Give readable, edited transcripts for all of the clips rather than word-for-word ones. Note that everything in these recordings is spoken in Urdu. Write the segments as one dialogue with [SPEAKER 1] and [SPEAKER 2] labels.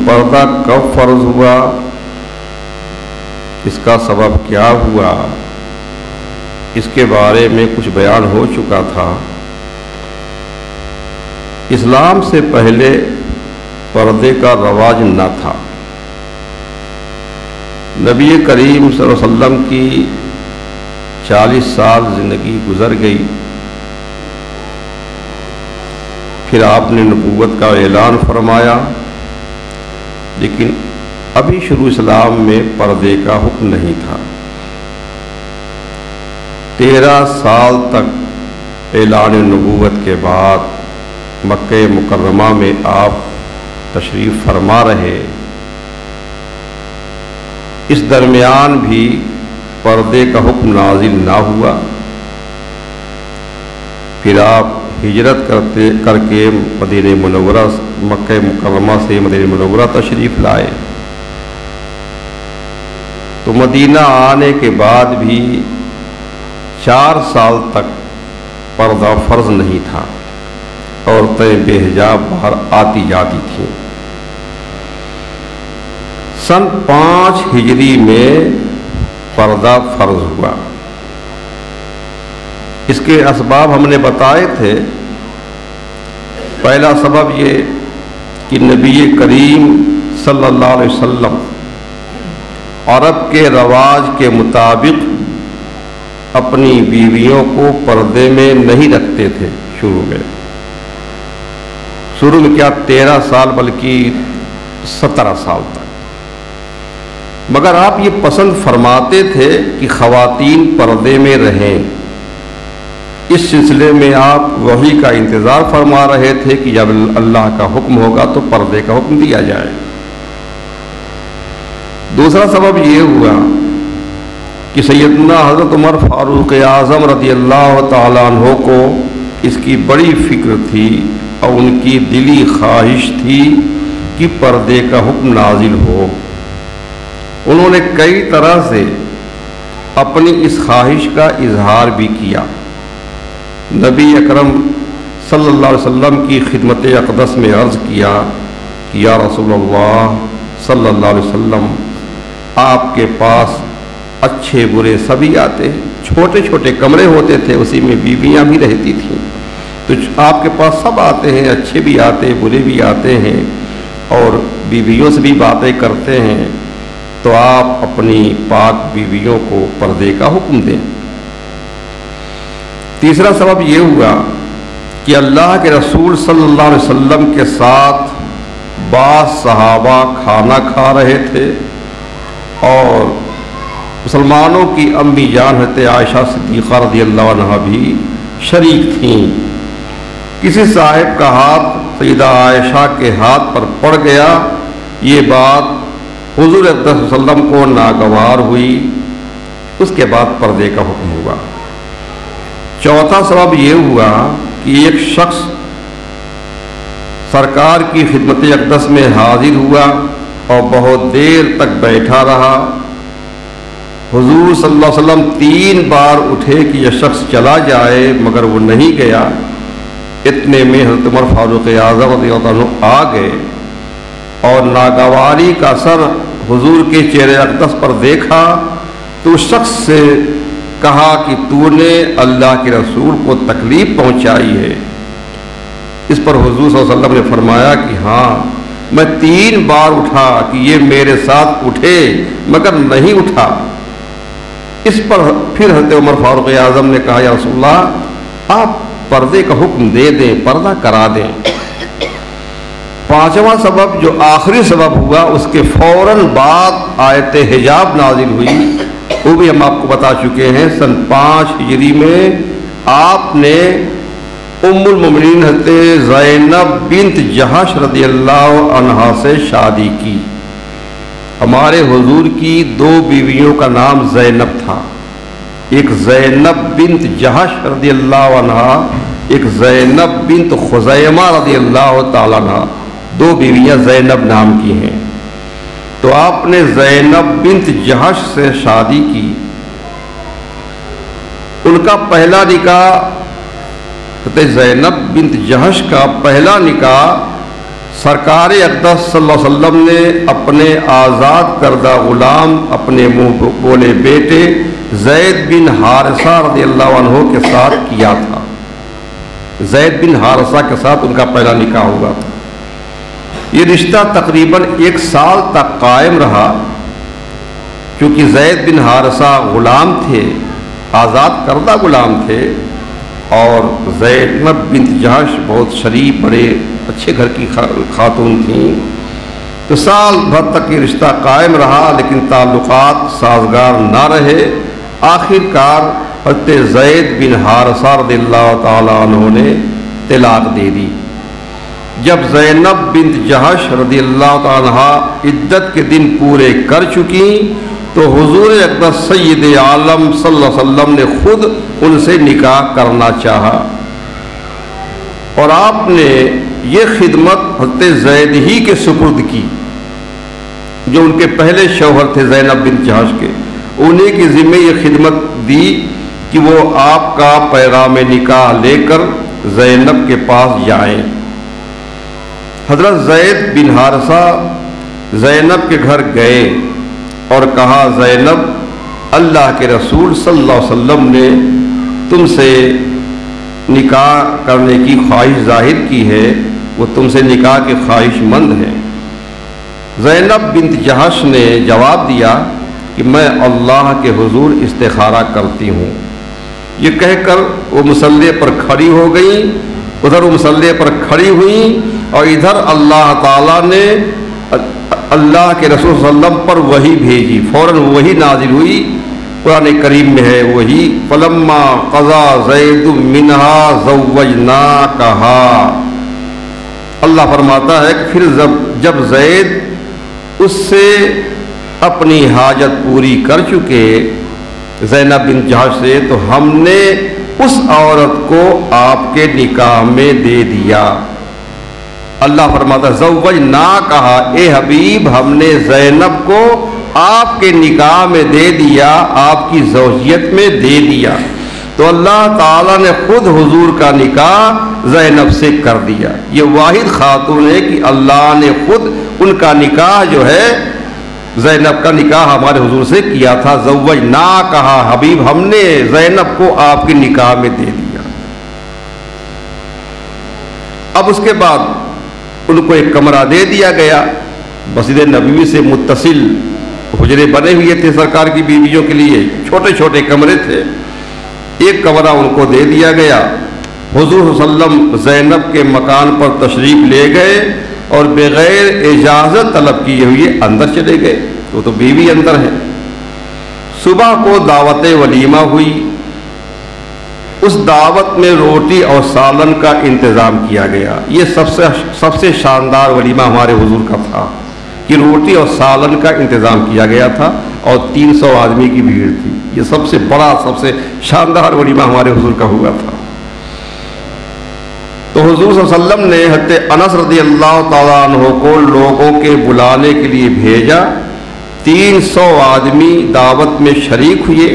[SPEAKER 1] پردہ کب فرض ہوا، اس کا سبب کیا ہوا، اس کے بارے میں کچھ بیان ہو چکا تھا۔ اسلام سے پہلے پردے کا رواج نہ تھا۔ نبی کریم صلی اللہ علیہ وسلم کی 40 سال زندگی گزر گئی، پھر آپ نے نبوت کا اعلان فرمایا، لیکن ابھی شروع اسلام میں پردے کا حکم نہیں تھا۔ 13 سال تک اعلان نبوت کے بعد مکہ مکرمہ میں آپ تشریف فرما رہے۔ اس درمیان بھی پردے کا حکم نازل نہ ہوا۔ پھر آپ ہجرت کر کے مدینہ منورہ، مکہ مکرمہ سے مدینہ منورہ تشریف لائے، تو مدینہ آنے کے بعد بھی 4 سال تک پردہ فرض نہیں تھا، عورتیں بے حجاب باہر آتی جاتی تھیں۔ سن 5 ہجری میں پردہ فرض ہوا۔ اس کے اسباب ہم نے بتائے تھے۔ پہلا سبب یہ کہ نبی کریم صلی اللہ علیہ وسلم عرب کے رواج کے مطابق اپنی بیویوں کو پردے میں نہیں رکھتے تھے۔ شروع میں کیا 13 سال بلکہ 17 سال تک، مگر آپ یہ پسند فرماتے تھے کہ خواتین پردے میں رہیں۔ اس سلسلے میں آپ وحی کا انتظار فرما رہے تھے کہ جب اللہ کا حکم ہوگا تو پردے کا حکم دیا جائے۔ دوسرا سبب یہ ہوا کہ سیدنا حضرت عمر فاروق اعظم رضی اللہ تعالیٰ عنہ کو اس کی بڑی فکر تھی اور ان کی دلی خواہش تھی کہ پردے کا حکم نازل ہو۔ انہوں نے کئی طرح سے اپنی اس خواہش کا اظہار بھی کیا۔ نبی اکرم صلی اللہ علیہ وسلم کی خدمت اقدس میں عرض کیا کہ یا رسول اللہ صلی اللہ علیہ وسلم، آپ کے پاس اچھے برے سبھی آتے ہیں۔ چھوٹے چھوٹے کمرے ہوتے تھے، اسی میں بیویاں بھی رہتی تھیں، تو آپ کے پاس سب آتے ہیں، اچھے بھی آتے ہیں، برے بھی آتے ہیں، اور بیویوں سے بھی باتیں کرتے ہیں، تو آپ اپنی پاک بیویوں کو پردے کا حکم دیں۔ تیسرا سبب یہ ہوا کہ اللہ کے رسول صلی اللہ علیہ وسلم کے ساتھ بعض صحابہ کھانا کھا رہے تھے، اور مسلمانوں کی امی جان حضرت عائشہ صدیقہ رضی اللہ عنہا بھی شریک تھیں۔ کسی صاحب کا ہاتھ سیدہ عائشہ کے ہاتھ پر پڑ گیا۔ یہ بات حضور صلی اللہ علیہ وسلم کو ناگوار ہوئی۔ اس کے بعد پردے کا حکم ہوا۔ چوتھا سبب یہ ہوا کہ ایک شخص سرکار کی خدمت اقدس میں حاضر ہوا اور بہت دیر تک بیٹھا رہا۔ حضور صلی اللہ علیہ وسلم 3 بار اٹھے کہ یہ شخص چلا جائے، مگر وہ نہیں گیا۔ اتنے میں حضرت عمر فاروق اعظم رضی اللہ عنہ آ گئے اور ناگواری کا اثر حضور کے چہرے اقدس پر دیکھا، تو اس شخص سے کہا کہ تو نے اللہ کے رسول کو تکلیف پہنچائی ہے۔ اس پر حضور صلی اللہ علیہ وسلم نے فرمایا کہ ہاں، میں 3 بار اٹھا کہ یہ میرے ساتھ اٹھے، مگر نہیں اٹھا۔ اس پر پھر حضرت عمر فاروق اعظم نے کہا یا رسول اللہ، آپ پردے کا حکم دے دیں، پردہ کرا دیں۔ 5واں سبب جو آخری سبب ہوا، اس کے فوراً بعد آیت حجاب نازل ہوئی، وہ بھی ہم آپ کو بتا چکے ہیں۔ سن 5 ہجری میں آپ نے ام المومنین حضرت زینب بنت جہش رضی اللہ عنہا سے شادی کی۔ ہمارے حضور کی 2 بیویوں کا نام زینب تھا، ایک زینب بنت جہش رضی اللہ عنہا، ایک زینب بنت خزیمہ رضی اللہ تعالیٰ عنہ۔ 2 بیویاں زینب نام کی ہیں۔ تو آپ نے زینب بنت جہش سے شادی کی۔ ان کا پہلا نکاح، زینب بنت جہش کا پہلا نکاح سرکار اقدس صلی اللہ علیہ وسلم نے اپنے آزاد کردہ غلام اپنے منہ بولے بیٹے زید بن حارثہ رضی اللہ عنہ کے ساتھ کیا تھا۔ زید بن حارثہ کے ساتھ ان کا پہلا نکاح ہوا تھا۔ یہ رشتہ تقریباً 1 سال تک قائم رہا، کیونکہ زید بن حارثہ غلام تھے، آزاد کردہ غلام تھے، اور زینب بنت جہش بہت شریف بڑے اچھے گھر کی خاتون تھیں، تو سال بھر تک یہ رشتہ قائم رہا، لیکن تعلقات سازگار نہ رہے۔ آخر کار حضرت زید بن حارثہ رضی اللہ تعالیٰ عنہ نے طلاق دے دی۔ جب زینب بنت جہش رضی اللہ تعالیٰ عنہ عدت کے دن پورے کر چکی تو حضور اقدس سید عالم صلی اللہ علیہ وسلم نے خود ان سے نکاح کرنا چاہا، اور آپ نے یہ خدمت حضرت زید ہی کے سپرد کی، جو ان کے پہلے شوہر تھے زینب بن جہش کے، انہیں کے ذمہ یہ خدمت دی کہ وہ آپ کا پیغام نکاح لے کر زینب کے پاس جائیں۔ حضرت زید بن حارثہ زینب کے گھر گئے اور کہا، زینب، اللہ کے رسول صلی اللہ علیہ وسلم نے تم سے نکاح کرنے کی خواہش ظاہر کی ہے، وہ تم سے نکاح کے خواہش مند ہیں۔ زینب بنت جہش نے جواب دیا کہ میں اللہ کے حضور استخارہ کرتی ہوں۔ یہ کہہ کر وہ مصلی پر کھڑی ہو گئیں، ادھر وہ مصلی پر کھڑی ہوئیں، اور ادھر اللہ تعالیٰ نے اللہ کے رسول صلی اللہ علیہ وسلم پر وحی بھیجی، فوراً وحی نازل ہوئی۔ قرآن کریم میں ہے وحی، فلما قضا زید منہا زوجناکہا۔ اللہ فرماتا ہے کہ پھر جب زید اس سے اپنی حاجت پوری کر چکے زینب بن جہش سے، تو ہم نے اس عورت کو آپ کے نکاح میں دے دیا۔ اللہ فرماتا ہے زوجناکہا، اے حبیب ہم نے زینب کو آپ کے نکاح میں دے دیا، آپ کی زوجیت میں دے دیا۔ تو اللہ تعالیٰ نے خود حضور کا نکاح زینب سے کر دیا۔ یہ واحد خاتون ہے کہ اللہ نے خود ان کا نکاح جو ہے زینب کا نکاح ہمارے حضور سے کیا تھا۔ زوجناکہا، حبیب ہم نے زینب کو آپ کے نکاح میں دے دیا۔ اب اس کے بعد ان کو ایک کمرہ دے دیا گیا، مسجد نبوی سے متصل حجرے بنے ہوئے تھے سرکار کی بیویوں کے لیے، چھوٹے چھوٹے کمرے تھے، ایک کمرہ ان کو دے دیا گیا۔ حضور صلی اللہ علیہ وسلم زینب کے مکان پر تشریف لے گئے اور بغیر اجازت طلب کیے ہوئے اندر چلے گئے، وہ تو بیوی اندر ہے۔ صبح کو دعوت ولیمہ ہوئی، اس دعوت میں روٹی اور سالن کا انتظام کیا گیا۔ یہ سب سے شاندار ولیمہ ہمارے حضور کا تھا کہ روٹی اور سالن کا انتظام کیا گیا تھا، اور 300 آدمی کی بھیڑ تھی۔ یہ سب سے بڑا، سب سے شاندار ولیمہ ہمارے حضور کا ہوا تھا۔ تو حضور صلی اللہ علیہ وسلم نے حضرت انس رضی اللہ تعالیٰ عنہ کو لوگوں کے بلانے کے لیے بھیجا۔ 300 آدمی دعوت میں شریک ہوئے،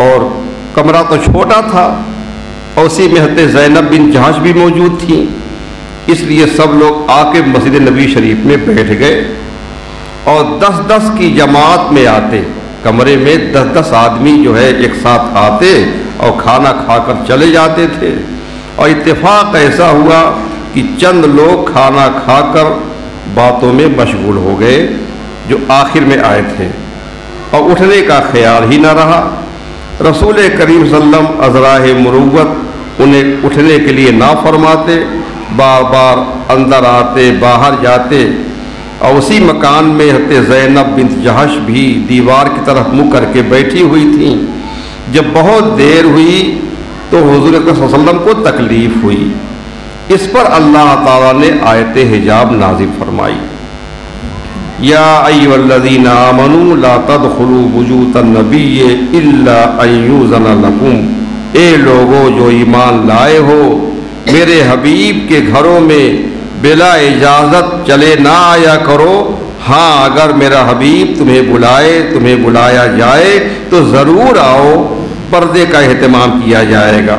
[SPEAKER 1] اور کمرہ تو چھوٹا تھا، اور اسی میں حضرت زینب بن جہش بھی موجود تھیں، اس لیے سب لوگ آ کے مسجد نبی شریف میں بیٹھ گئے، اور 10-10 کی جماعت میں آتے، کمرے میں 10-10 آدمی جو ہے ایک ساتھ آتے اور کھانا کھا کر چلے جاتے تھے۔ اور اتفاق ایسا ہوا کہ چند لوگ کھانا کھا کر باتوں میں مشغول ہو گئے جو آخر میں آئے تھے، اور اٹھنے کا خیال ہی نہ رہا۔ رسول کریم صلی اللہ علیہ وسلم ازراہ مروت انہیں اٹھنے کے لیے نہ فرماتے، بار بار اندر آتے باہر جاتے، اور اسی مکان میں حضرت زینب بنت جہش بھی دیوار کی طرف منہ کر کے بیٹھی ہوئی تھیں۔ جب بہت دیر ہوئی تو حضور صلی اللہ علیہ وسلم کو تکلیف ہوئی، اس پر اللہ تعالیٰ نے آیت حجاب نازل فرمائی، یا ایھا الذین آمنوا لا تدخلوا بیوت النبی الا ان یؤذن لکم، اے لوگو جو ایمان لائے ہو میرے حبیب کے گھروں میں بلا اجازت چلے نہ آیا کرو، ہاں اگر میرا حبیب تمہیں بلائے، تمہیں بلایا جائے تو ضرور آؤ، پردے کا اہتمام کیا جائے گا۔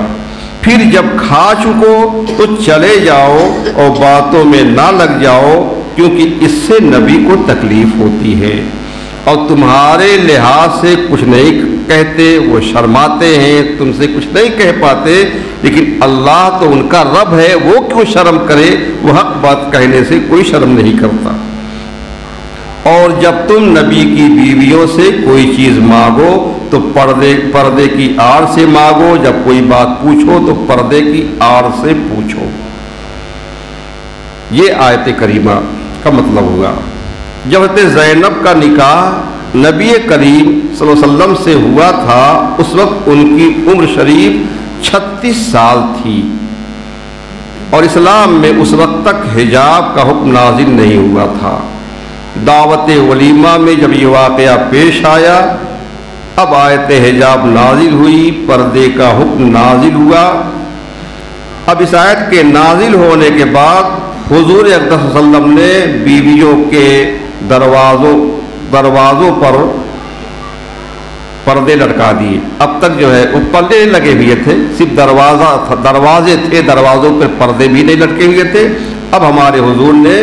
[SPEAKER 1] پھر جب کھا چکو تو چلے جاؤ اور باتوں میں نہ لگ جاؤ، کیونکہ اس سے نبی کو تکلیف ہوتی ہے، اور تمہارے لحاظ سے کچھ نہیں کہتے، وہ شرماتے ہیں، تم سے کچھ نہیں کہہ پاتے، لیکن اللہ تو ان کا رب ہے، وہ کیوں شرم کرے؟ وہ حق بات کہنے سے کوئی شرم نہیں کرتا۔ اور جب تم نبی کی بیویوں سے کوئی چیز مانگو تو پردے کی آڑ سے مانگو، جب کوئی بات پوچھو تو پردے کی آڑ سے پوچھو۔ یہ آیت کریمہ کا مطلب ہوگا۔ جب حضرت زینب کا نکاح نبی کریم صلی اللہ علیہ وسلم سے ہوا تھا، اس وقت ان کی عمر شریف 36 سال تھی، اور اسلام میں اس وقت تک حجاب کا حکم نازل نہیں ہوا تھا۔ دعوت ولیمہ میں جب یہ واقعہ پیش آیا، اب آیت حجاب نازل ہوئی، پردے کا حکم نازل ہوا۔ اب اس آیت کے نازل ہونے کے بعد حضور اقدس صلی اللہ علیہ وسلم نے بیویوں کے دروازوں پر پردے لٹکا دیے۔ اب تک جو ہے وہ پردے لگے ہوئے تھے، صرف دروازے تھے، دروازوں پر پردے بھی نہیں لٹکے ہوئے تھے۔ اب ہمارے حضور نے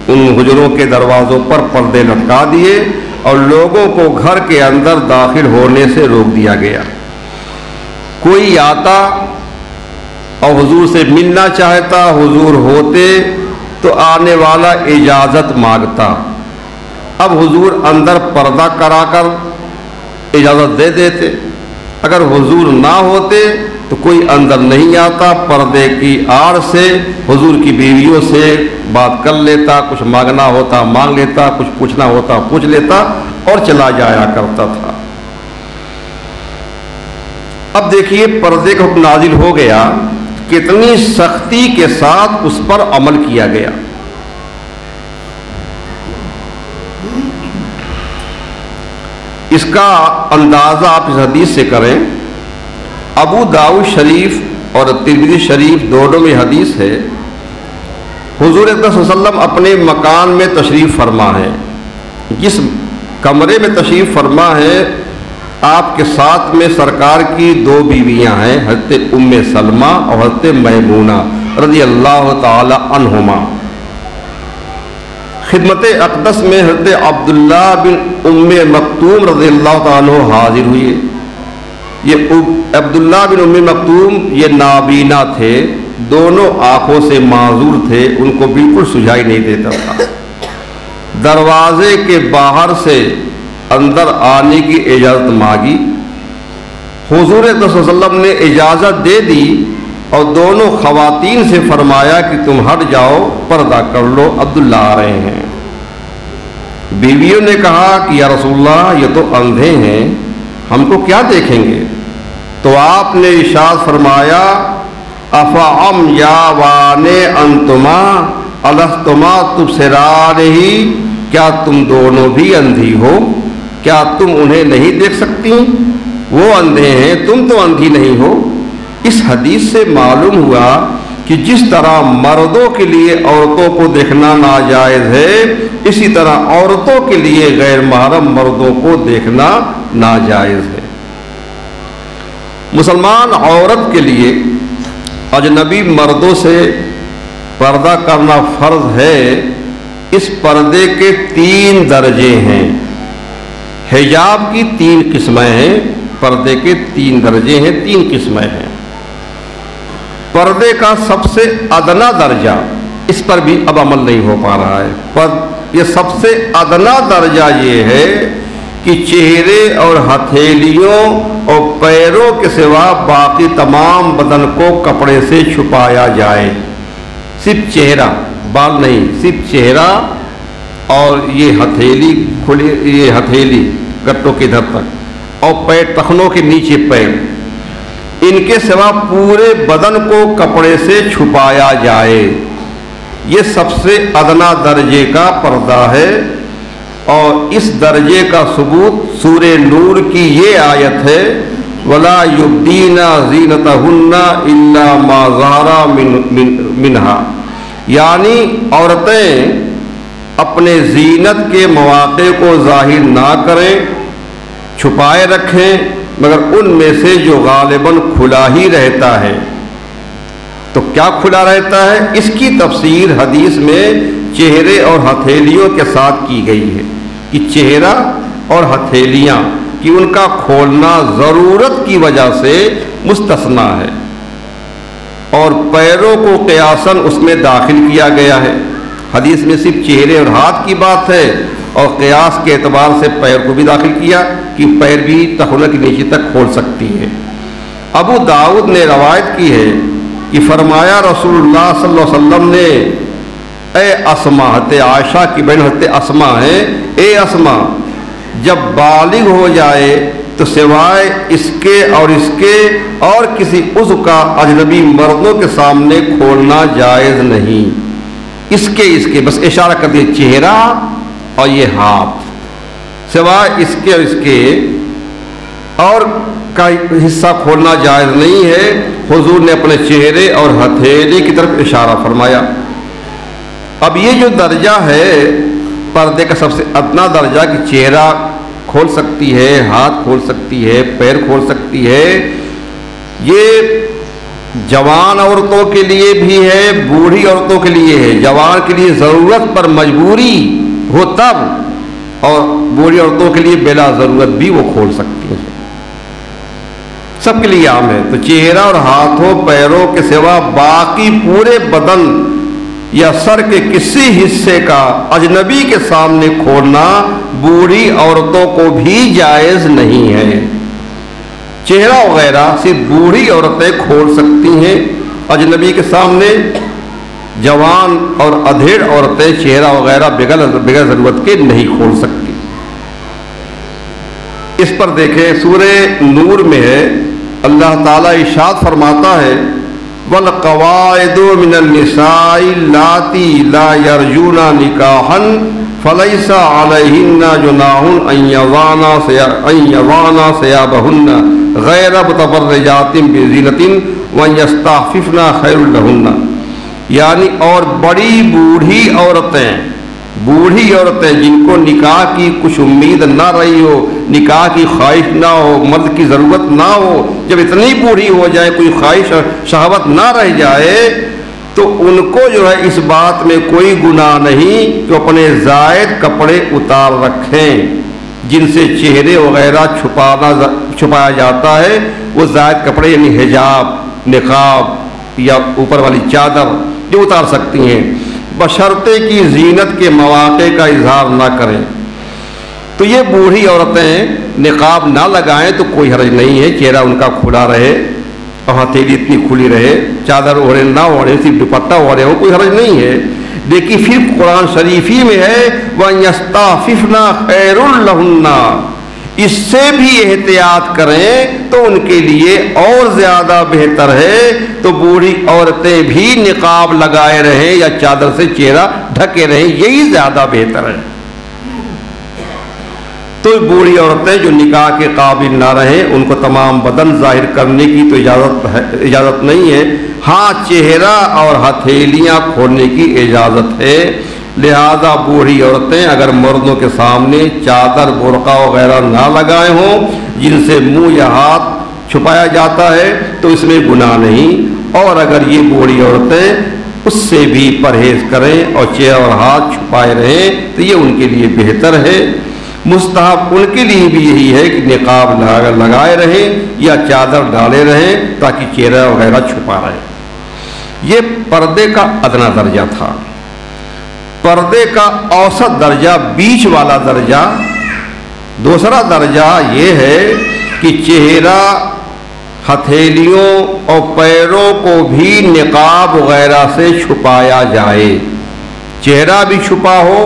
[SPEAKER 1] ان حجروں کے دروازوں پر پردے لٹکا دیے اور لوگوں کو گھر کے اندر داخل ہونے سے روک دیا گیا۔ کوئی آتا اور حضور سے ملنا چاہتا، حضور ہوتے تو آنے والا اجازت مانگتا، اب حضور اندر پردہ کرا کر اجازت دے دیتے۔ اگر حضور نہ ہوتے تو کوئی اندر نہیں آتا، پردے کی آڑ سے حضور کی بیویوں سے بات کر لیتا، کچھ مانگنا ہوتا مانگ لیتا، کچھ پوچھنا ہوتا پوچھ لیتا اور چلا جایا کرتا تھا۔ اب دیکھیے پردے کا حکم نازل ہو گیا، کتنی سختی کے ساتھ اس پر عمل کیا گیا۔ اس کا اندازہ آپ اس حدیث سے کریں۔ ابو داؤد شریف اور ترمذی شریف دونوں میں حدیث ہے، حضور اقدس صلی اللہ علیہ وسلم اپنے مکان میں تشریف فرما ہے، جس کمرے میں تشریف فرما ہے آپ کے ساتھ میں سرکار کی 2 بیویاں ہیں، حضرت ام سلمہ اور حضرت میمونہ رضی اللہ تعالی عنہما۔ خدمت اقدس میں حضرت عبداللہ بن ام مکتوم رضی اللہ تعالی عنہ حاضر ہوئے۔ یہ عبداللہ بن ام مکتوم یہ نابینا تھے، دونوں آنکھوں سے معذور تھے، ان کو بالکل سجائی نہیں دیتا تھا۔ دروازے کے باہر سے اندر آنے کی اجازت مانگی، حضور صلی اللہ علیہ وسلم نے اجازت دے دی اور دونوں خواتین سے فرمایا کہ تم ہٹ جاؤ، پردہ کر لو، عبداللہ آ رہے ہیں۔ بیویوں نے کہا کہ یا رسول اللہ یہ تو اندھے ہیں، ہم کو کیا دیکھیں گے؟ تو آپ نے ارشاد فرمایا افعم یا وانے انتما الستما تبصرانہ، کیا تم دونوں بھی اندھی ہو؟ کیا تم انہیں نہیں دیکھ سکتی؟ وہ اندھے ہیں، تم تو اندھی نہیں ہو۔ اس حدیث سے معلوم ہوا کہ جس طرح مردوں کے لیے عورتوں کو دیکھنا ناجائز ہے، اسی طرح عورتوں کے لیے غیر محرم مردوں کو دیکھنا ناجائز ہے۔ مسلمان عورت کے لیے اجنبی مردوں سے پردہ کرنا فرض ہے۔ اس پردے کے 3 درجے ہیں، حجاب کی 3 قسمیں ہیں، پردے کے 3 درجے ہیں، 3 قسمیں ہیں۔ پردے کا سب سے ادنا درجہ، اس پر بھی اب عمل نہیں ہو پا رہا ہے، یہ سب سے ادنا درجہ یہ ہے کہ چہرے اور ہتھیلیوں اور پیروں کے سوا باقی تمام بدن کو کپڑے سے چھپایا جائے۔ صرف چہرہ، بال نہیں، صرف چہرہ اور یہ ہتھیلی کھلی، یہ ہتھیلی گٹوں کے ادھر تک، اور پیر ٹخنوں کے نیچے پیر، ان کے سوا پورے بدن کو کپڑے سے چھپایا جائے۔ یہ سب سے ادنا درجے کا پردہ ہے، اور اس درجے کا ثبوت سورہ نور کی یہ آیت ہے وَلَا يُبْدِينَ زِينَتَهُنَّ إِلَّا مَا ظَهَرَ مِنْهَا، یعنی عورتیں اپنے زینت کے مواقع کو ظاہر نہ کریں، چھپائے رکھیں، مگر ان میں سے جو غالباً کھلا ہی رہتا ہے۔ تو کیا کھلا رہتا ہے؟ اس کی تفسیر حدیث میں چہرے اور ہتھیلیوں کے ساتھ کی گئی ہے کہ چہرہ اور ہتھیلیاں کہ ان کا کھولنا ضرورت کی وجہ سے مستثنا ہے، اور پیروں کو قیاساً اس میں داخل کیا گیا ہے۔ حدیث میں صرف چہرے اور ہاتھ کی بات ہے، اور قیاس کے اعتبار سے پیر کو بھی داخل کیا کہ پیر بھی تخنہ کے نیچے تک کھول سکتی ہے۔ ابو داؤد نے روایت کی ہے کہ فرمایا رسول اللہ صلی اللہ علیہ وسلم نے، اے اسما، حضرت عائشہ کی بہن حضرت اسما ہے، اے اسما، جب بالغ ہو جائے تو سوائے اس کے اور کسی عضو کا اجنبی مردوں کے سامنے کھولنا جائز نہیں۔ اس کے بس اشارہ کر دیا، چہرہ اور یہ ہاتھ، سوائے اس کے اور کا حصہ کھولنا جائز نہیں ہے۔ حضور نے اپنے چہرے اور ہتھیلی کی طرف اشارہ فرمایا۔ اب یہ جو درجہ ہے پردے کا، سب سے ادنا درجہ کہ چہرہ کھول سکتی ہے، ہاتھ کھول سکتی ہے، پیر کھول سکتی ہے، یہ جوان عورتوں کے لیے بھی ہے، بوڑھی عورتوں کے لیے ہے۔ جوان کے لیے ضرورت پر مجبوری ہو تب، اور بوڑھی عورتوں کے لیے بلا ضرورت بھی وہ کھول سکتی ہیں، سب کے لیے عام ہے۔ تو چہرہ اور ہاتھوں پیروں کے سوا باقی پورے بدن یا سر کے کسی حصے کا اجنبی کے سامنے کھولنا بوڑھی عورتوں کو بھی جائز نہیں ہے۔ چہرہ وغیرہ صرف بوڑھی عورتیں کھول سکتی ہیں اجنبی کے سامنے، جوان اور ادھیڑ عورتیں چہرہ وغیرہ بغیر ضرورت کے نہیں کھول سکتی۔ اس پر دیکھیں سورہ نور میں ہے، اللہ تعالیٰ ارشاد فرماتا ہے، وَالْقَوَاعِدُ مِنَ النِّسَاءِ اللَّاتِي لَا يَرْجُونَ نِكَاحًا فَلَيْسَ عَلَيْهِنَّ جُنَاحٌ أَن يَضَعْنَ ثِيَابَهُنَّ غَيْرَ مُتَبَرِّجَاتٍ بِزِينَةٍ وَأَن يَسْتَعْفِفْنَ خَيْرٌ لَهُنَّ، یعنی اور بڑی بوڑھی عورتیں جن کو نکاح کی کچھ امید نہ رہی ہو، نکاح کی خواہش نہ ہو، مرد کی ضرورت نہ ہو، جب اتنی بوڑھی ہو جائے کوئی خواہش اور شہوت نہ رہ جائے، تو ان کو جو ہے اس بات میں کوئی گناہ نہیں کہ اپنے زائد کپڑے اتار رکھیں، جن سے چہرے وغیرہ چھپایا جاتا ہے، وہ زائد کپڑے یعنی حجاب، نقاب یا اوپر والی چادر جو اتار سکتی ہیں، بشرطے کی زینت کے مواقع کا اظہار نہ کریں۔ تو یہ بوڑھی عورتیں نقاب نہ لگائیں تو کوئی حرج نہیں ہے، چہرہ ان کا کھلا رہے اور ہتھیلی اتنی کھلی رہے، چادر اوڑھے نہ اوڑھے، صرف دوپٹہ اوڑھے ہو، کوئی حرج نہیں ہے۔ لیکن پھر قرآن شریفی میں ہے وَيَسْتَعْفِفْنَ خَيْرٌ لَهُنَّ، اس سے بھی احتیاط کریں تو ان کے لیے اور زیادہ بہتر ہے۔ تو بوڑھی عورتیں بھی نقاب لگائے رہیں یا چادر سے چہرہ ڈھکے رہیں، یہی زیادہ بہتر ہے۔ تو بوڑھی عورتیں جو نکاح کے قابل نہ رہیں ان کو تمام بدن ظاہر کرنے کی تو اجازت نہیں ہے، ہاں چہرہ اور ہتھیلیاں کھولنے کی اجازت ہے۔ لہذا بوڑھی عورتیں اگر مردوں کے سامنے چادر برقع وغیرہ نہ لگائے ہوں جن سے منہ یا ہاتھ چھپایا جاتا ہے تو اس میں گناہ نہیں، اور اگر یہ بوڑھی عورتیں اس سے بھی پرہیز کریں اور چہرہ اور ہاتھ چھپائے رہیں تو یہ ان کے لیے بہتر ہے۔ مستحب ان کے لیے بھی یہی ہے کہ نقاب لگائے رہیں یا چادر ڈالے رہیں تاکہ چہرہ وغیرہ چھپا رہے۔ یہ پردے کا ادنا درجہ تھا۔ پردے کا اوسط درجہ، بیچ والا درجہ، دوسرا درجہ یہ ہے کہ چہرہ، ہتھیلیوں اور پیروں کو بھی نقاب وغیرہ سے چھپایا جائے، چہرہ بھی چھپا ہو،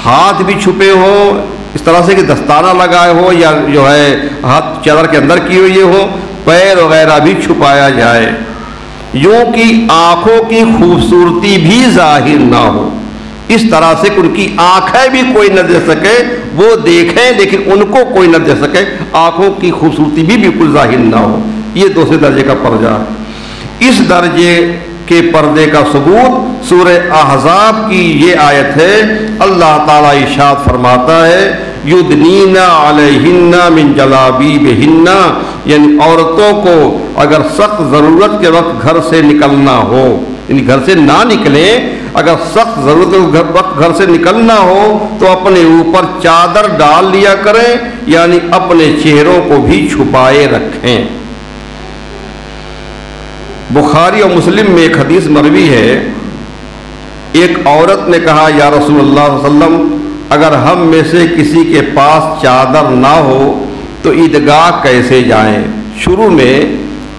[SPEAKER 1] ہاتھ بھی چھپے ہوں، اس طرح سے کہ دستانہ لگائے ہو یا جو ہے ہاتھ چادر کے اندر کی ہوئی ہو، پیر وغیرہ بھی چھپایا جائے، یوں کہ آنکھوں کی خوبصورتی بھی ظاہر نہ ہو، اس طرح سے کہ ان کی آنکھیں بھی کوئی نہ دے سکے، وہ دیکھیں لیکن ان کو کوئی نہ دے سکے، آنکھوں کی خوبصورتی بھی بالکل ظاہر نہ ہو۔ یہ دوسرے درجے کا پردہ۔ اس درجے کے پردے کا ثبوت سورہ احزاب کی یہ آیت ہے، اللہ تعالیٰ ارشاد فرماتا ہے یدنین علیہن من جلابیبہن یعنی عورتوں کو اگر سخت ضرورت کے وقت گھر سے نکلنا ہو، یعنی گھر سے نہ نکلیں، اگر سخت ضرورت کے وقت گھر سے نکلنا ہو تو اپنے اوپر چادر ڈال لیا کریں، یعنی اپنے چہروں کو بھی چھپائے رکھیں۔ بخاری اور مسلم میں ایک حدیث مروی ہے، ایک عورت نے کہا یا رسول اللہ صلی اللہ علیہ وسلم اگر ہم میں سے کسی کے پاس چادر نہ ہو تو عیدگاہ کیسے جائیں؟ شروع میں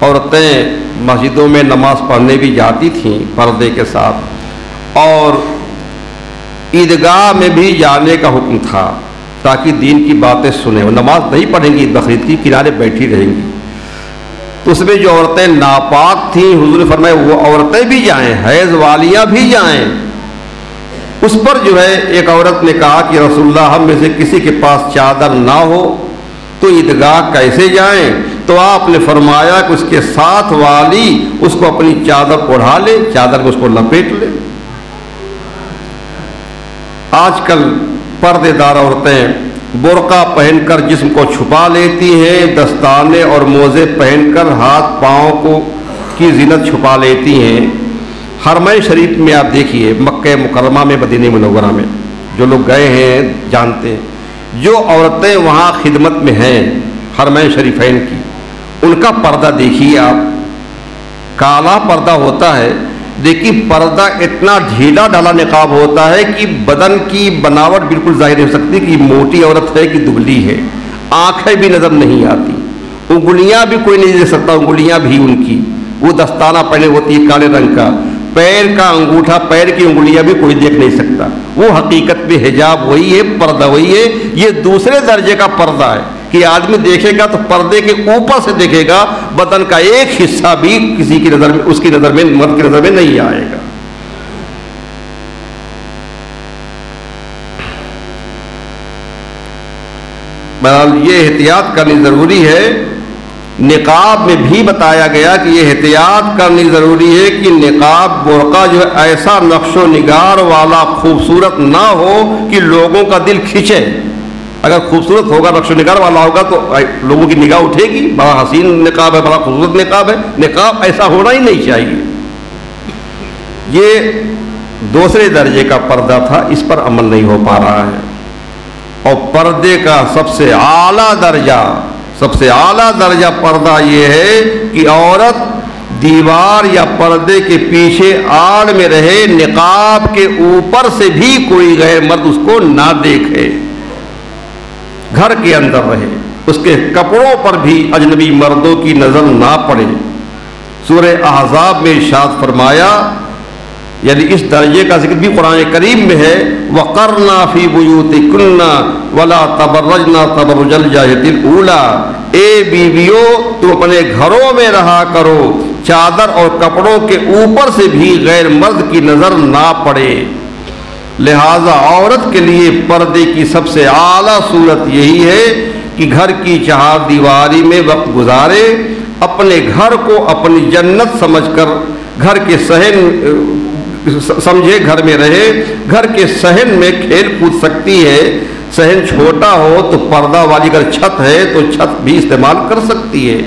[SPEAKER 1] عورتیں مسجدوں میں نماز پڑھنے بھی جاتی تھیں پردے کے ساتھ، اور عیدگاہ میں بھی جانے کا حکم تھا تاکہ دین کی باتیں سنیں۔ وہ نماز نہیں پڑھیں گی، بقرعید کی کنارے بیٹھی رہیں گی۔ تو اس میں جو عورتیں ناپاک تھیں حضور نے فرمایا وہ عورتیں بھی جائیں، حیض والیاں بھی جائیں۔ اس پر جو ہے ایک عورت نے کہا کہ رسول اللہ ہم میں سے کسی کے پاس چادر نہ ہو تو عیدگاہ کیسے جائیں؟ تو آپ نے فرمایا کہ اس کے ساتھ والی اس کو اپنی چادر اڑا لے، چادر میں اس کو لپیٹ لے۔ آج کل پردے دار عورتیں برقع پہن کر جسم کو چھپا لیتی ہیں، دستانے اور موزے پہن کر ہاتھ پاؤں کی زینت چھپا لیتی ہیں۔ حرمین شریف میں آپ دیکھیے، مکہ مکرمہ میں، مدینہ منورہ میں جو لوگ گئے ہیں جانتے ہیں، جو عورتیں وہاں خدمت میں ہیں حرمین شریفین کی، ان کا پردہ دیکھیے آپ، کالا پردہ ہوتا ہے، لیکن پردہ اتنا ڈھیلا ڈھالا نقاب ہوتا ہے کہ بدن کی بناوٹ بالکل ظاہر نہیں ہو سکتی کہ موٹی عورت ہے کہ دبلی ہے، آنکھیں بھی نظر نہیں آتی، انگلیاں بھی کوئی نہیں دیکھ سکتا، انگلیاں بھی ان کی وہ دستانہ پہنے ہوتی ہے کالے رنگ کا، پیر کا انگوٹھا، پیر کی انگلیاں بھی کوئی دیکھ نہیں سکتا۔ وہ حقیقت میں حجاب وہی ہے، پردہ وہی ہے۔ یہ دوسرے درجے کا پردہ ہے کہ آدمی دیکھے گا تو پردے کے اوپر سے دیکھے گا، بدن کا ایک حصہ بھی کسی کی نظر میں، اس کی نظر میں، مرد کی نظر میں نہیں آئے گا۔ بہرحال یہ احتیاط کرنی ضروری ہے۔ نقاب میں بھی بتایا گیا کہ یہ احتیاط کرنی ضروری ہے کہ نقاب برقع جو ہے ایسا نقش و نگار والا خوبصورت نہ ہو کہ لوگوں کا دل کھینچے۔ اگر خوبصورت ہوگا، نقش و نگار والا ہوگا تو لوگوں کی نگاہ اٹھے گی، بڑا حسین نقاب ہے، بڑا خوبصورت نقاب ہے۔ نقاب ایسا ہونا ہی نہیں چاہیے۔ یہ دوسرے درجے کا پردہ تھا، اس پر عمل نہیں ہو پا رہا ہے۔ اور پردے کا سب سے اعلیٰ درجہ پردہ یہ ہے کہ عورت دیوار یا پردے کے پیچھے آڑ میں رہے، نقاب کے اوپر سے بھی کوئی غیر مرد اس کو نہ دیکھے، گھر کے اندر رہے، اس کے کپڑوں پر بھی اجنبی مردوں کی نظر نہ پڑے۔ سورہ احزاب میں ارشاد فرمایا، یعنی اس درجے کا ذکر بھی قرآن کریم میں ہے، وَقَرْنَا فِي بُيُوتِكُنَّ وَلَا تَبَرَّجْنَا تَبَرُّجَ الْجَاهِلِيَّةِ الْأُولَىٰ، اے بیویو تم اپنے گھروں میں رہا کرو، چادر اور کپڑوں کے اوپر سے بھی غیر مرد کی نظر نہ پڑے۔ لہذا عورت کے لیے پردے کی سب سے اعلیٰ صورت یہی ہے کہ گھر کی چہار دیواری میں وقت گزارے، اپنے گھر کو اپنی جنت سمجھ کر گھر کے صحن سمجھے، گھر میں رہے، گھر کے صحن میں کھیل کود سکتی ہے، صحن چھوٹا ہو تو پردہ والی اگر چھت ہے تو چھت بھی استعمال کر سکتی ہے۔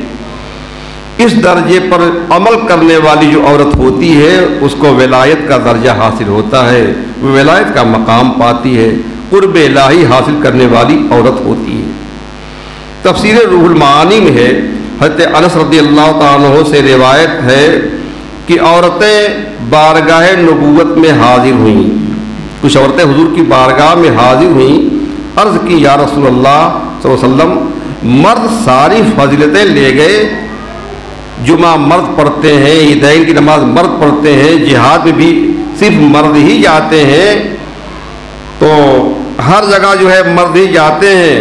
[SPEAKER 1] اس درجے پر عمل کرنے والی جو عورت ہوتی ہے اس کو ولایت کا درجہ حاصل ہوتا ہے، وہ ولایت کا مقام پاتی ہے، قرب الہی حاصل کرنے والی عورت ہوتی ہے۔ تفسیر روح المعانی میں ہے، حضرت انس رضی اللہ تعالیٰ عنہ سے روایت ہے کہ عورتیں بارگاہ نبوت میں حاضر ہوئیں، کچھ عورتیں حضور کی بارگاہ میں حاضر ہوئیں، عرض کی یا رسول اللہ صلی اللہ علیہ وسلم مرد ساری فضیلتیں لے گئے، جمعہ مرد پڑھتے ہیں، عیدین کی نماز مرد پڑھتے ہیں، جہاد میں بھی صرف مرد ہی جاتے ہیں، تو ہر جگہ جو ہے مرد ہی جاتے ہیں،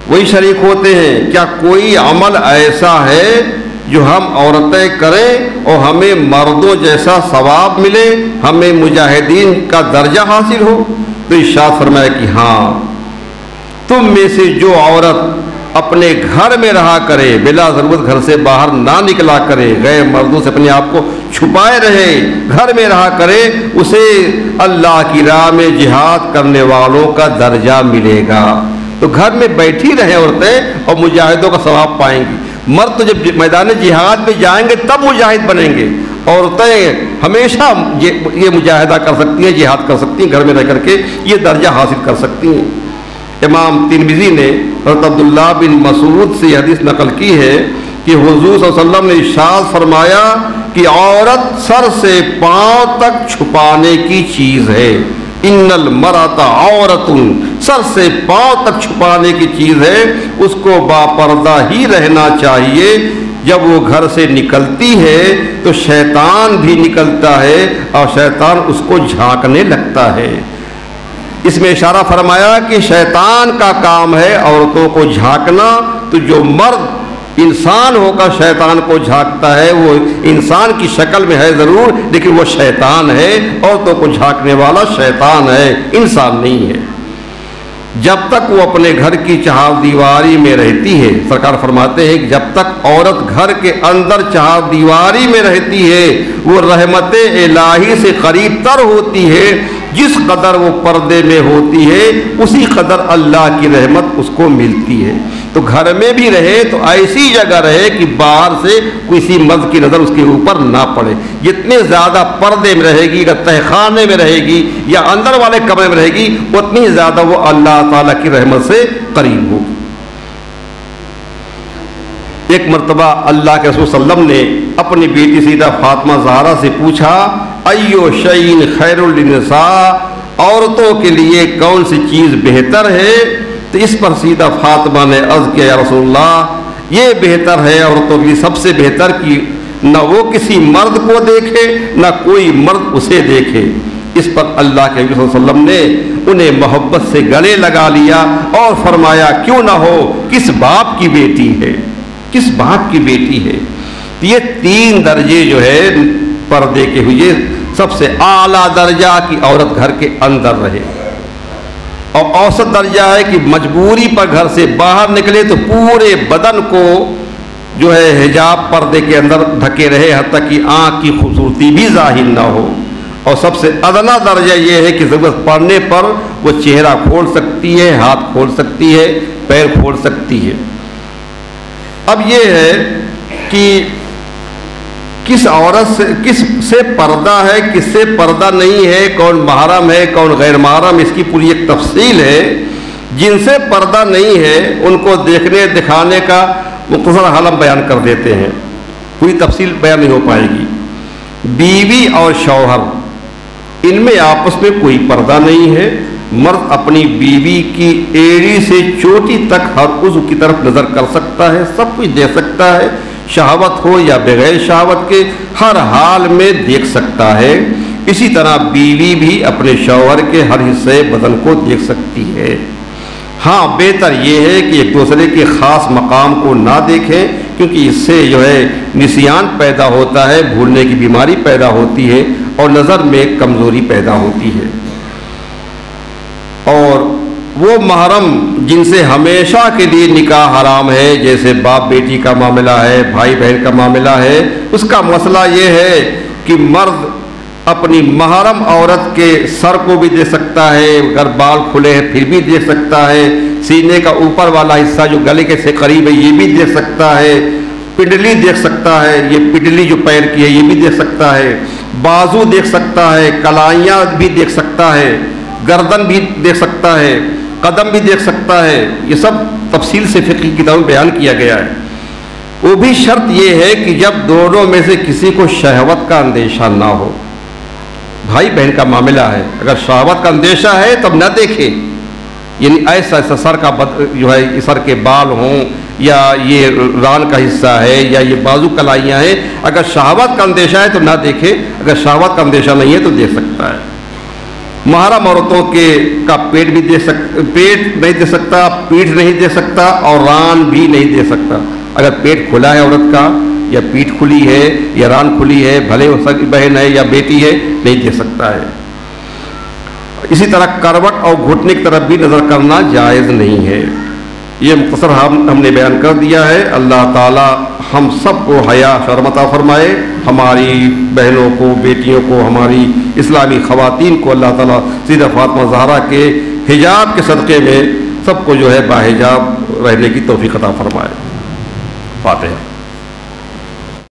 [SPEAKER 1] وہی شریک ہوتے ہیں، کیا کوئی عمل ایسا ہے جو ہم عورتیں کریں اور ہمیں مردوں جیسا ثواب ملے، ہمیں مجاہدین کا درجہ حاصل ہو؟ تو ارشاد فرمایا کہ ہاں، تم میں سے جو عورت اپنے گھر میں رہا کرے، بلا ضرورت گھر سے باہر نہ نکلا کرے، غیر مردوں سے اپنے آپ کو چھپائے رہے، گھر میں رہا کرے، اسے اللہ کی راہ میں جہاد کرنے والوں کا درجہ ملے گا۔ تو گھر میں بیٹھی رہیں عورتیں اور مجاہدوں کا ثواب پائیں گی. مرد تو جب میدان جہاد میں جائیں گے تب مجاہد بنیں گے. عورتیں ہمیشہ یہ مجاہدہ کر سکتی ہیں, جہاد کر سکتی ہیں, گھر میں رہ کر کے یہ درجہ حاصل کر سکتی ہیں. امام ترمذی نے حضرت عبداللہ بن مسعود سے حدیث نقل کی ہے کہ حضور صلی اللہ علیہ وسلم نے ارشاد فرمایا کہ عورت سر سے پاؤں تک چھپانے کی چیز ہے. ان المرأۃ عورت, سر سے پاؤں تک چھپانے کی چیز ہے. اس کو باپردہ ہی رہنا چاہیے. جب وہ گھر سے نکلتی ہے تو شیطان بھی نکلتا ہے اور شیطان اس کو جھانکنے لگتا ہے. اس میں اشارہ فرمایا کہ شیطان کا کام ہے عورتوں کو جھانکنا. تو جو مرد انسان ہو کر شیطان کو جھانکتا ہے وہ انسان کی شکل میں ہے ضرور, لیکن وہ شیطان ہے. عورتوں کو جھانکنے والا شیطان ہے, انسان نہیں ہے. جب تک وہ اپنے گھر کی چہار دیواری میں رہتی ہے, سرکار فرماتے ہیں کہ جب تک عورت گھر کے اندر چہار دیواری میں رہتی ہے وہ رحمت الہی سے قریب تر ہوتی ہے. جس قدر وہ پردے میں ہوتی ہے اسی قدر اللہ کی رحمت اس کو ملتی ہے. تو گھر میں بھی رہے تو ایسی جگہ رہے کہ باہر سے کسی مرد کی نظر اس کے اوپر نہ پڑے. جتنے زیادہ پردے میں رہے گی, اگر تہخانے میں رہے گی یا اندر والے کمرے میں رہے گی, اتنی زیادہ وہ اللہ تعالیٰ کی رحمت سے قریب ہوگی. ایک مرتبہ اللہ کے رسول صلی اللہ علیہ وسلم نے اپنی بیٹی سیدہ فاطمہ زہرا سے پوچھا, ایو شیء خیر للنساء, عورتوں کے لیے کون سی چیز بہتر ہے؟ تو اس پر سیدہ فاطمہ نے عرض کیا, یا رسول اللہ, یہ بہتر ہے عورتوں کے لیے سب سے بہتر کہ نہ وہ کسی مرد کو دیکھے نہ کوئی مرد اسے دیکھے. اس پر اللہ کے نبی صلی اللہ علیہ وسلم نے انہیں محبت سے گلے لگا لیا اور فرمایا, کیوں نہ ہو, کس باپ کی بیٹی ہے, کس باپ کی بیٹی ہے. یہ 3 درجے جو ہے پردے کے ہوئے, سب سے اعلیٰ درجہ کہ عورت گھر کے اندر رہے, اور اوسط درجہ ہے کہ مجبوری پر گھر سے باہر نکلے تو پورے بدن کو جو ہے حجاب پردے کے اندر ڈھکے رہے حتیٰ کہ آنکھ کی خوبصورتی بھی ظاہر نہ ہو. اور سب سے ادنا درجہ یہ ہے کہ ضرورت پڑنے پر وہ چہرہ کھول سکتی ہے, ہاتھ کھول سکتی ہے, پیر کھول سکتی ہے. اب یہ ہے کہ کس عورت سے کس سے پردہ ہے, کس سے پردہ نہیں ہے, کون محرم ہے, کون غیر محرم, اس کی پوری ایک تفصیل ہے. جن سے پردہ نہیں ہے ان کو دیکھنے دکھانے کا مختصر حال ہم بیان کر دیتے ہیں, پوری تفصیل بیان نہیں ہو پائے گی. بیوی اور شوہر, ان میں آپس میں کوئی پردہ نہیں ہے. مرد اپنی بیوی کی ایڑی سے چوٹی تک ہر عضو کی طرف نظر کر سکتا ہے, سب کچھ دیکھ سکتا ہے, شہوت ہو یا بغیر شہوت کے ہر حال میں دیکھ سکتا ہے. اسی طرح بیوی بھی اپنے شوہر کے ہر حصے بدن کو دیکھ سکتی ہے. ہاں, بہتر یہ ہے کہ ایک دوسرے کے خاص مقام کو نہ دیکھیں, کیونکہ اس سے جو ہے نسیان پیدا ہوتا ہے, بھولنے کی بیماری پیدا ہوتی ہے اور نظر میں کمزوری پیدا ہوتی ہے. اور وہ محرم جن سے ہمیشہ کے لیے نکاح حرام ہے, جیسے باپ بیٹی کا معاملہ ہے, بھائی بہن کا معاملہ ہے, اس کا مسئلہ یہ ہے کہ مرد اپنی محرم عورت کے سر کو بھی دیکھ سکتا ہے, اگر بال کھلے ہیں پھر بھی دیکھ سکتا ہے, سینے کا اوپر والا حصہ جو گلے کے سے قریب ہے یہ بھی دیکھ سکتا ہے, پنڈلی دیکھ سکتا ہے, یہ پنڈلی جو پیر کی ہے یہ بھی دیکھ سکتا ہے, بازو دیکھ سکتا ہے, کلائیاں بھی دیکھ سکتا ہے, گردن بھی دیکھ سکتا ہے, قدم بھی دیکھ سکتا ہے. یہ سب تفصیل سے فقہی کتابوں میں بیان کیا گیا ہے. وہ بھی شرط یہ ہے کہ جب دونوں میں سے کسی کو شہوت کا اندیشہ نہ ہو. بھائی بہن کا معاملہ ہے, اگر شہوت کا اندیشہ ہے تب نہ دیکھے, یعنی ایسا سر کا جو ہے سر کے بال ہوں یا یہ ران کا حصہ ہے یا یہ بازو کلائیاں ہیں, اگر شہوت کا اندیشہ ہے تو نہ دیکھے, اگر شہوت کا اندیشہ نہیں ہے تو دیکھ سکتا ہے. محرم عورتوں کا پیٹ بھی پیٹ نہیں دے سکتا, پیٹھ نہیں دے سکتا اور ران بھی نہیں دے سکتا. اگر پیٹ کھلا ہے عورت کا یا پیٹھ کھلی ہے یا ران کھلی ہے, بھلے وہ سکی بہن ہے یا بیٹی ہے, نہیں دے سکتا ہے. اسی طرح کروٹ اور گھٹنے کی طرف بھی نظر کرنا جائز نہیں ہے. یہ مختصر ہم نے بیان کر دیا ہے. اللہ تعالی ہم سب کو حیا شرم عطا فرمائے, ہماری بہنوں کو, بیٹیوں کو, ہماری اسلامی خواتین کو اللہ تعالیٰ سیدہ فاطمہ زہرا کے حجاب کے صدقے میں سب کو جو ہے باحجاب رہنے کی توفیق عطا فرمائے. فاتحہ.